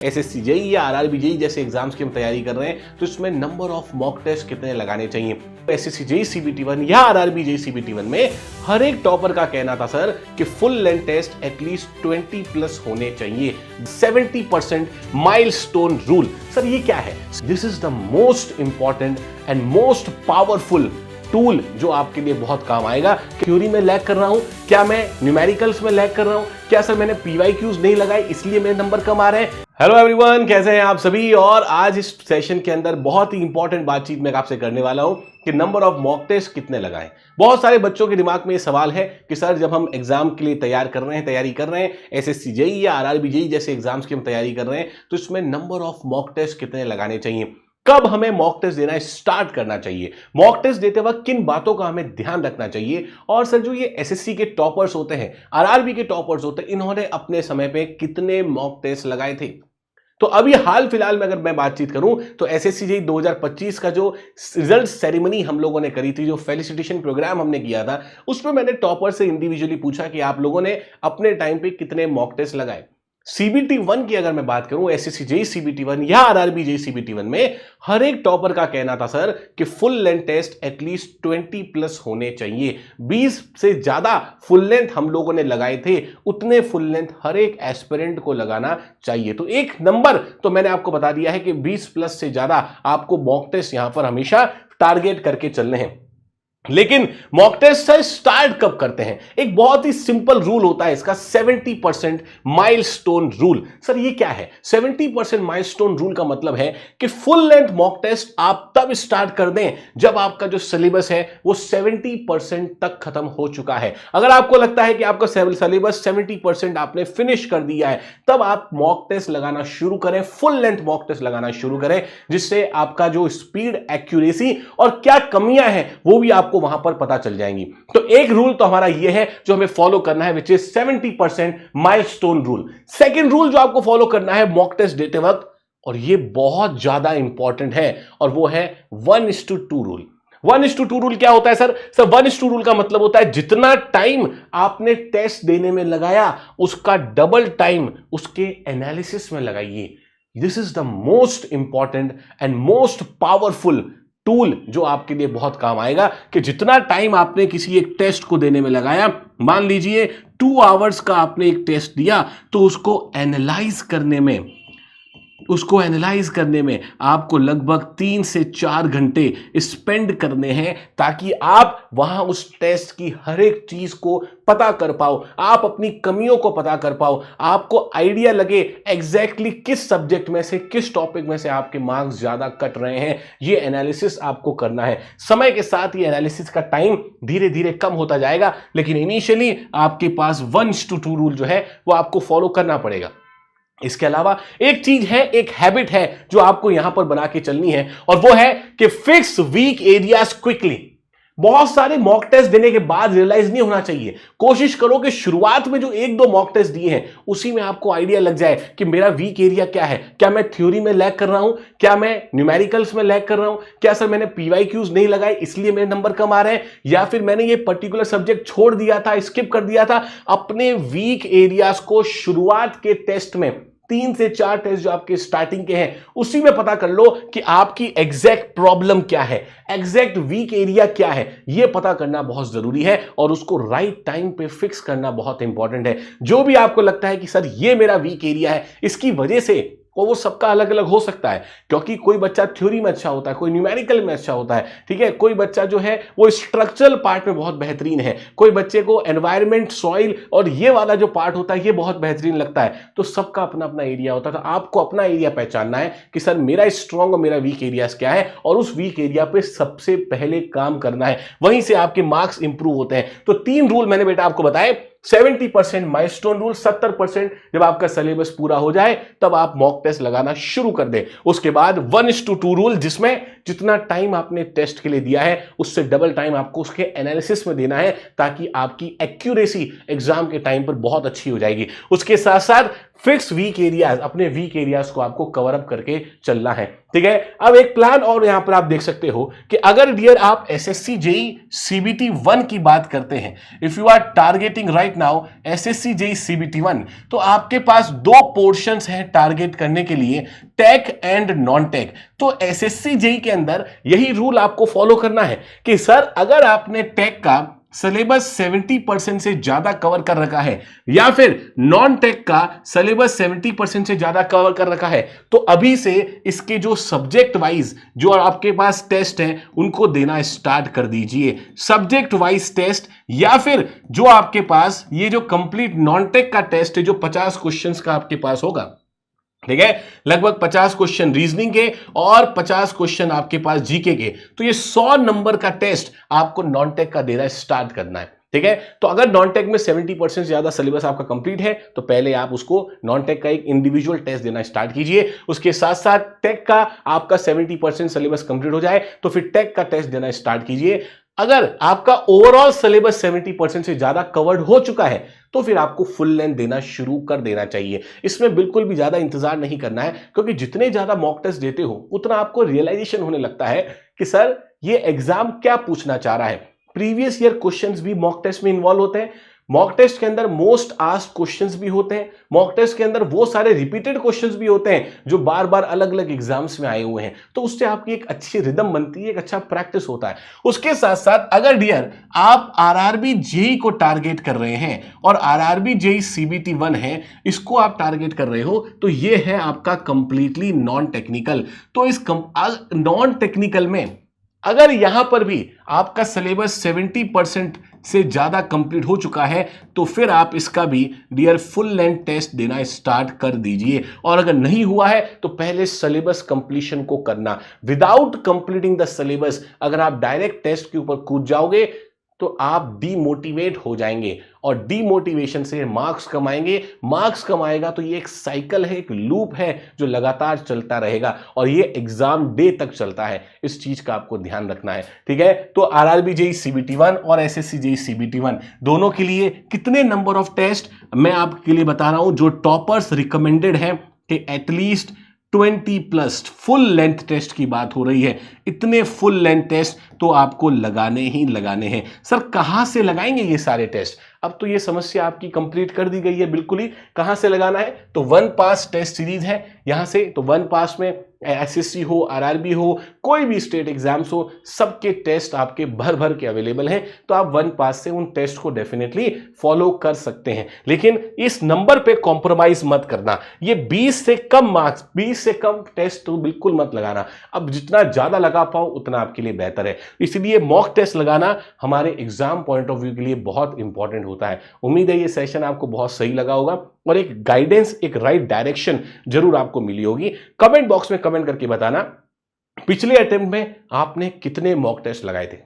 SSC JEE या RRB JEE जैसे exams की हम तैयारी कर रहे हैं तो इसमें नंबर ऑफ मॉक टेस्ट कितने लगाने चाहिए। एसएससी जेईई सीबीटी1 या आरआरबी जेईई सीबीटी1 में हर एक टॉपर का कहना था सर कि full length test at least 20 plus होने चाहिए। 70% माइलस्टोन रूल, सर ये क्या है? This is the most important and most powerful tool जो आपके लिए बहुत काम आएगा। थ्योरी में लैग कर रहा हूं, क्या मैं न्यूमेरिकल्स में लैग कर रहा हूं, क्या सर मैंने पीवाईक्यूज नहीं लगाए इसलिए मेरे नंबर कम आ रहे हैं। हेलो एवरीवन, कैसे हैं आप सभी? और आज इस सेशन के अंदर बहुत ही इंपॉर्टेंट बातचीत मैं आपसे करने वाला हूं कि नंबर ऑफ मॉक टेस्ट कितने लगाएं। बहुत सारे बच्चों के दिमाग में ये सवाल है कि सर जब हम एग्जाम के लिए तैयारी कर रहे हैं एसएससी जेईई या आरआरबी जेईई जैसे एग्जाम्स की हम तैयारी कर रहे हैं तो इसमें नंबर ऑफ मॉक टेस्ट कितने लगाने चाहिए, कब हमें मॉक टेस्ट देना स्टार्ट करना चाहिए, मॉक टेस्ट देते वक्त किन बातों का हमें ध्यान रखना चाहिए, और सर जो ये एसएससी के टॉपर्स होते हैं, आरआरबी के टॉपर्स होते हैं, इन्होंने अपने समय पे कितने मॉक टेस्ट लगाए थे। तो अभी हाल फिलहाल में अगर मैं बातचीत करूं तो एसएससी जेईई 2025 का जो रिजल्ट सेरेमनी हम लोगों ने करी थी, जो फेलिसिटेशन प्रोग्राम हमने किया था, उसमें मैंने टॉपर से इंडिविजुअली पूछा कि आप लोगों ने अपने टाइम पे कितने मॉक टेस्ट लगाए। सीबीटी1 की अगर मैं बात करूं, एसएससी जेईई सीबीटी1 या आरआरबी जेईई सीबीटी1 में हर एक टॉपर का कहना था सर कि full length test at least 20 plus होने चाहिए। 20 से ज्यादा फुल लेंथ हम लोगों ने लगाए थे, उतने फुल लेंथ हर एक एस्पिरेंट को लगाना चाहिए। तो एक नंबर तो मैंने आपको बता दिया है कि 20 प्लस से ज्यादा आपको मॉक टेस्ट यहां पर हमेशा टारगेट करके चलने हैं। लेकिन मॉक टेस्ट से स्टार्ट कब करते हैं? एक बहुत ही सिंपल रूल होता है इसका, 70% माइलस्टोन रूल। सर ये क्या है? 70% माइलस्टोन रूल का मतलब है कि फुल लेंथ मॉक टेस्ट आप तब स्टार्ट कर दें जब आपका जो सिलेबस है वो 70% तक खत्म हो चुका है। अगर आपको लगता है कि आपका सिलेबस 70% आपने फिनिश कर दिया है, तब आप मॉक टेस्ट लगाना शुरू करें, फुल लेंथ मॉक टेस्ट लगाना शुरू करें, जिससे आपका जो स्पीड, एक्यूरेसी और क्या कमियां हैं वो भी आपको वहां पर पता चल जाएंगी। तो एक रूल तो हमारा ये है जो हमें फॉलो करना है, which is 70% milestone rule. Second rule जो आपको फॉलो करना है मॉक टेस्ट देते वक्त, और ये बहुत ज्यादा इंपॉर्टेंट है, और वो है 1:2 रूल। 1:2 रूल क्या होता है सर? 1:2 रूल का मतलब होता है जितना टाइम आपने टेस्ट देने में लगाया उसका डबल टाइम उसके एनालिसिस में लगाइए। This is the most important and most powerful tool जो आपके लिए बहुत काम आएगा कि जितना टाइम आपने किसी एक टेस्ट को देने में लगाया, मान लीजिए 2 आवर्स का आपने एक टेस्ट दिया, तो उसको एनालाइज करने में आपको लगभग 3 से 4 घंटे स्पेंड करने हैं, ताकि आप वहां उस टेस्ट की हर एक चीज को पता कर पाओ, आप अपनी कमियों को पता कर पाओ, आपको आइडिया लगे एग्जैक्टली किस सब्जेक्ट में से, किस टॉपिक में से आपके मार्क्स ज्यादा कट रहे हैं। ये एनालिसिस आपको करना है। समय के साथ ये एनालिसिस का टाइम धीरे धीरे कम होता जाएगा, लेकिन इनिशियली आपके पास 1:2 रूल जो है वो आपको फॉलो करना पड़ेगा। इसके अलावा एक चीज है, एक हैबिट है जो आपको यहां पर बना के चलनी है, और वो है कि फिक्स वीक एरियाज क्विकली। बहुत सारे मॉक टेस्ट देने के बाद रियलाइज नहीं होना चाहिए। कोशिश करो कि शुरुआत में जो 1-2 मॉक टेस्ट दिए हैं उसी में आपको आइडिया लग जाए कि मेरा वीक एरिया क्या है, क्या मैं थ्योरी में लैग कर रहा हूं, क्या मैं न्यूमेरिकल्स में लैग कर रहा हूं, क्या सर मैंने पीवाईक्यूज नहीं लगाए इसलिए मेरे नंबर कम आ रहे हैं, या फिर मैंने ये पर्टिकुलर सब्जेक्ट छोड़ दिया था, स्किप कर दिया था। अपने वीक एरियाज को शुरुआत के टेस्ट में 3 से 4 टेस्ट जो आपके स्टार्टिंग के हैं उसी में पता कर लो कि आपकी एग्जैक्ट प्रॉब्लम क्या है, एग्जैक्ट वीक एरिया क्या है। यह पता करना बहुत जरूरी है, और उसको राइट टाइम पे फिक्स करना बहुत इंपॉर्टेंट है। जो भी आपको लगता है कि सर ये मेरा वीक एरिया है, इसकी वजह से, और वो सबका अलग अलग हो सकता है, क्योंकि कोई बच्चा थ्योरी में अच्छा होता है, कोई न्यूमेरिकल में अच्छा होता है, ठीक है, कोई बच्चा जो है वो स्ट्रक्चरल पार्ट में बहुत बेहतरीन है, कोई बच्चे को एनवायरनमेंट, सॉइल और ये वाला जो पार्ट होता है ये बहुत बेहतरीन लगता है। तो सबका अपना अपना एरिया होता है। तो आपको अपना एरिया पहचानना है कि सर मेरा स्ट्रॉन्ग और मेरा वीक एरियाज क्या है, और उस वीक एरिया पे सबसे पहले काम करना है, वहीं से आपके मार्क्स इंप्रूव होते हैं। तो 3 रूल मैंने बेटा आपको बताए। 70% माइलस्टोन रूल, 70% जब आपका सिलेबस पूरा हो जाए तब आप मॉक टेस्ट लगाना शुरू कर दें। उसके बाद 1:2 रूल, जिसमें जितना टाइम आपने टेस्ट के लिए दिया है उससे डबल टाइम आपको उसके एनालिसिस में देना है, ताकि आपकी एक्यूरेसी एग्जाम के टाइम पर बहुत अच्छी हो जाएगी। उसके साथ साथ फिक्स वीक एरियाज, अपने वीक एरियाज को आपको कवर अप करके चलना है, ठीक है। अब एक प्लान और यहां पर आप देख सकते हो कि अगर डियर आप एसएससी जेई सीबीटी 1 की बात करते हैं, if you are targeting right now SSC JE CBT 1, तो आपके पास दो पोर्शंस हैं टारगेट करने के लिए, टेक एंड नॉन टेक। तो एसएससी जेई के अंदर यही रूल आपको फॉलो करना है कि सर अगर आपने टेक का सिलेबस 70% से ज्यादा कवर कर रखा है या फिर नॉन टेक का सिलेबस 70% से ज्यादा कवर कर रखा है, तो अभी से इसके जो सब्जेक्ट वाइज जो आपके पास टेस्ट हैं उनको देना स्टार्ट कर दीजिए। सब्जेक्ट वाइज टेस्ट या फिर जो आपके पास ये जो कंप्लीट नॉन टेक का टेस्ट है जो 50 क्वेश्चंस का आपके पास होगा, ठीक है, लगभग 50 क्वेश्चन रीजनिंग के और 50 क्वेश्चन आपके पास जीके के, तो ये 100 नंबर का टेस्ट आपको नॉन टेक का देना स्टार्ट करना है, ठीक है। तो अगर नॉन टेक में 70% से ज्यादा सिलेबस आपका कंप्लीट है तो पहले आप उसको नॉन टेक का एक इंडिविजुअल टेस्ट देना स्टार्ट कीजिए। उसके साथ साथ टेक का आपका 70% सिलेबस कंप्लीट हो जाए तो फिर टेक का टेस्ट देना स्टार्ट कीजिए। अगर आपका ओवरऑल सिलेबस 70% से ज्यादा कवर्ड हो चुका है तो फिर आपको फुल लेंथ देना शुरू कर देना चाहिए। इसमें बिल्कुल भी ज्यादा इंतजार नहीं करना है, क्योंकि जितने ज्यादा मॉक टेस्ट देते हो उतना आपको रियलाइजेशन होने लगता है कि सर ये एग्जाम क्या पूछना चाह रहा है। प्रीवियस ईयर क्वेश्चंस भी मॉक टेस्ट में इन्वॉल्व होते हैं, मॉक टेस्ट के अंदर मोस्ट आस्क्ड क्वेश्चंस भी होते हैं, मॉक टेस्ट के अंदर वो सारे रिपीटेड क्वेश्चंस भी होते हैं जो बार बार अलग अलग एग्जाम्स में आए हुए हैं, तो उससे आपकी एक अच्छी रिदम बनती है, एक अच्छा प्रैक्टिस होता है। उसके साथ साथ अगर डियर आप आरआरबी जेई को टारगेट कर रहे हैं और आरआरबी जेई सीबीटी 1 है, इसको आप टारगेट कर रहे हो, तो ये है आपका कंप्लीटली नॉन टेक्निकल। तो इस नॉन टेक्निकल में अगर यहां पर भी आपका सिलेबस 70% से ज्यादा कंप्लीट हो चुका है तो फिर आप इसका भी डियर फुल लेंथ टेस्ट देना स्टार्ट कर दीजिए। और अगर नहीं हुआ है तो पहले सिलेबस कंप्लीशन को करना। विदाउट कंप्लीटिंग द सिलेबस अगर आप डायरेक्ट टेस्ट के ऊपर कूद जाओगे तो आप डीमोटिवेट हो जाएंगे और डीमोटिवेशन से मार्क्स कमाएंगे, मार्क्स कमाएगा तो ये एक साइकिल है, एक लूप है जो लगातार चलता रहेगा और ये एग्जाम डे तक चलता है। इस चीज का आपको ध्यान रखना है, ठीक है। तो आरआरबी जेई सीबीटी 1 और एसएससी जेई सीबीटी 1 दोनों के लिए कितने नंबर ऑफ टेस्ट मैं आपके लिए बता रहा हूं। जो टॉपर्स रिकमेंडेड है कि एटलीस्ट 20+ फुल लेंथ टेस्ट की बात हो रही है, इतने फुल लेंथ टेस्ट तो आपको लगाने ही लगाने हैं। सर कहां से लगाएंगे ये सारे टेस्ट? अब तो ये समस्या आपकी कंप्लीट कर दी गई है बिल्कुल ही। कहां से लगाना है? तो 1 पास टेस्ट सीरीज है यहां से, तो 1 पास में एसएससी हो, आरआरबी हो, कोई भी स्टेट एग्जाम्स हो, सबके टेस्ट आपके भर भर के अवेलेबल हैं। तो आप 1 पास से उन टेस्ट को डेफिनेटली फॉलो कर सकते हैं, लेकिन इस नंबर पे कॉम्प्रोमाइज मत करना। ये 20 से कम मार्क्स, 20 से कम टेस्ट तो बिल्कुल मत लगाना। अब जितना ज्यादा लगा पाओ उतना आपके लिए बेहतर है, इसलिए मॉक टेस्ट लगाना हमारे एग्जाम पॉइंट ऑफ व्यू के लिए बहुत इंपॉर्टेंट होता है। उम्मीद है ये सेशन आपको बहुत सही लगा होगा और एक गाइडेंस, एक राइट डायरेक्शन जरूर आपको मिली होगी। कमेंट बॉक्स में कमेंट करके बताना पिछले अटेम्प्ट में आपने कितने मॉक टेस्ट लगाए थे।